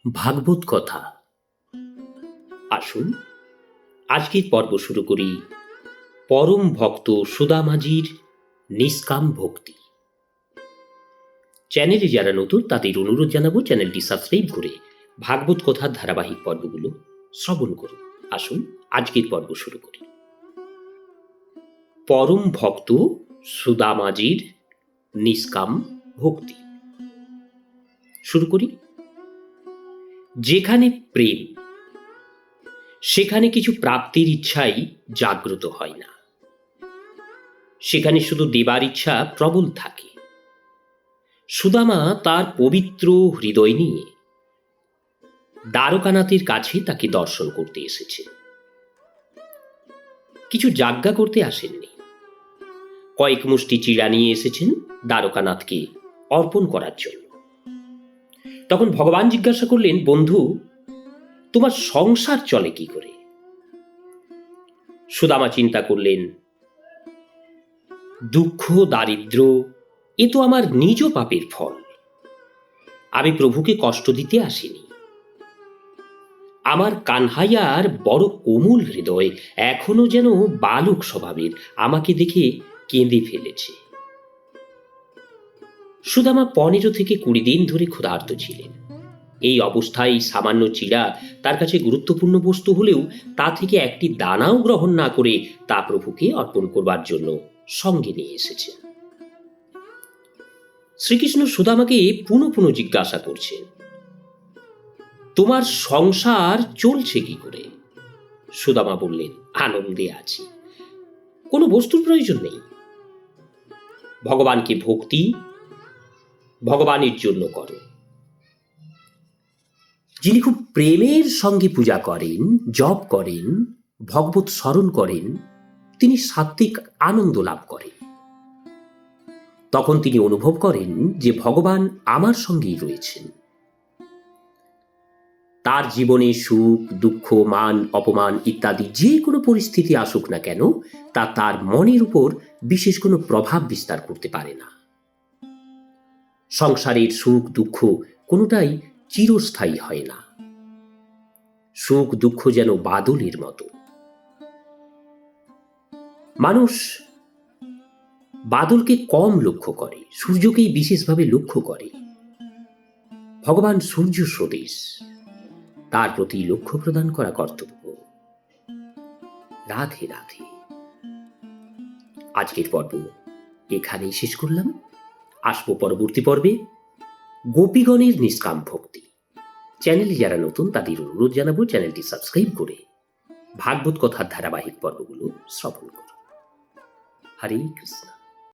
ভাগবত কথা। আসুন আজকের পর্ব শুরু করি পরম ভক্ত সুদামাজির নিষ্কাম ভক্তি। চ্যানেলে যারা নতুন তাদের অনুরোধ জানাবো চ্যানেলটি সাবস্ক্রাইব করে ভাগবত কথার ধারাবাহিক পর্বগুলো শ্রবণ করুন। আসুন আজকের পর্ব শুরু করি। পরম ভক্ত সুদামাজির নিষ্কাম ভক্তি। শুরু করি। যেখানে প্রেম সেখানে কিছু প্রাপ্তির ইচ্ছাই জাগ্রত হয় না, সেখানে শুধু দেবার ইচ্ছা প্রবল থাকে। সুদামা তার পবিত্র হৃদয় নিয়ে দ্বারকানাথের কাছে তাকে দর্শন করতে এসেছে। কিছু যাজ্ঞা করতে আসেননি, কয়েক মুষ্টি চিড়া নিয়ে এসেছেন দ্বারকানাথকে অর্পণ করার জন্য। তখন ভগবান জিজ্ঞাসা করলেন, বন্ধু, তোমার সংসার চলে কি করে? সুদামা চিন্তা করলেন, দুঃখ দারিদ্র এ তো আমার নিজ পাপের ফল। আমি প্রভুকে কষ্ট দিতে আসিনি। আমার কানহাইয়ার বড় কোমল হৃদয় এখনো যেন বালক স্বভাবের, আমাকে দেখে কেঁদে ফেলেছে। সুদামা 15 থেকে 20 দিন ধরে ক্ষুধার্ত ছিলেন। এই অবস্থায় সামান্য চিড়া তার কাছে গুরুত্বপূর্ণ বস্তু হলেও তা থেকে একটি দানাও গ্রহণ না করে তা প্রভুকে অর্পণ করবার জন্য সঙ্গে নিয়ে এসেছেন। শ্রীকৃষ্ণ সুদামাকে পুনঃ পুনঃ জিজ্ঞাসা করছেন, তোমার সংসার চলছে কি করে? সুদামা বললেন, আনন্দে আছি, কোনো বস্তুর প্রয়োজন নেই। ভগবানকে ভক্তি ভগবানের জন্য করো। যিনি খুব প্রেমের সঙ্গে পূজা করেন, জপ করেন, ভগবত স্মরণ করেন, তিনি সাত্ত্বিক আনন্দ লাভ করেন। তখন তিনি অনুভব করেন যে ভগবান আমার সঙ্গেই রয়েছেন। তার জীবনে সুখ দুঃখ মান অপমান ইত্যাদি যে কোনো পরিস্থিতি আসুক না কেন, তা তার মনের উপর বিশেষ কোনো প্রভাব বিস্তার করতে পারে না। সংসারের সুখ দুঃখ কোনোটাই চিরস্থায়ী হয় না। সুখ দুঃখ যেন বাদলের মতো। মানুষ বাদলকে কম লক্ষ্য করে, সূর্যকেই বিশেষভাবে লক্ষ্য করে। ভগবান সূর্য স্বদেশ, তার প্রতি লক্ষ্য প্রদান করা কর্তব্য। রাধে রাধে। আজকের পর্ব এখানেই শেষ করলাম। আসবো পরবর্তী পর্বে গোপীগণের নিষ্কাম ভক্তি। চ্যানেলে যারা নতুন তাদের অনুরোধ জানাবো চ্যানেলটি সাবস্ক্রাইব করে ভাগবত কথার ধারাবাহিক পর্বগুলো শ্রবণ করুন। হরে কৃষ্ণ।